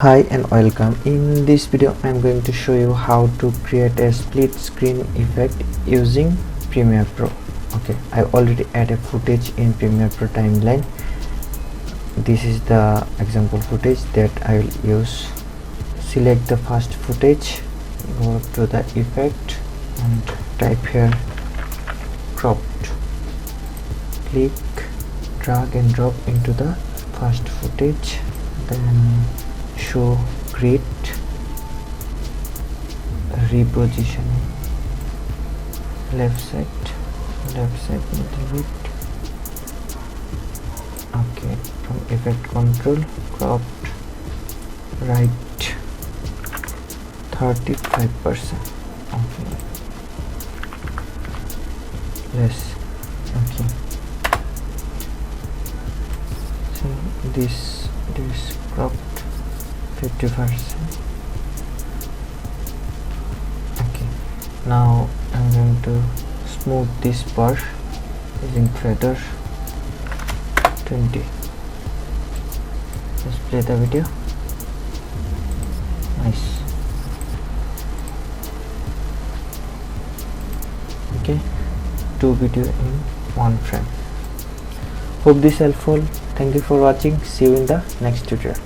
Hi and welcome. In this video I'm going to show you how to create a split screen effect using Premiere Pro. Okay, I already added footage in Premiere Pro timeline. This is the example footage that I will use. Select the first footage, go to the effect and type here cropped. Click, drag and drop into the first footage, then show grid, repositioning, left side little bit. Okay, from effect control, cropped right 35%. Okay, less. Okay, so this cropped 50%. Okay, now I'm going to smooth this part using feather 20. Let's play the video. Nice. Okay, 2 video in 1 frame. Hope this helpful. Thank you for watching. See you in the next tutorial.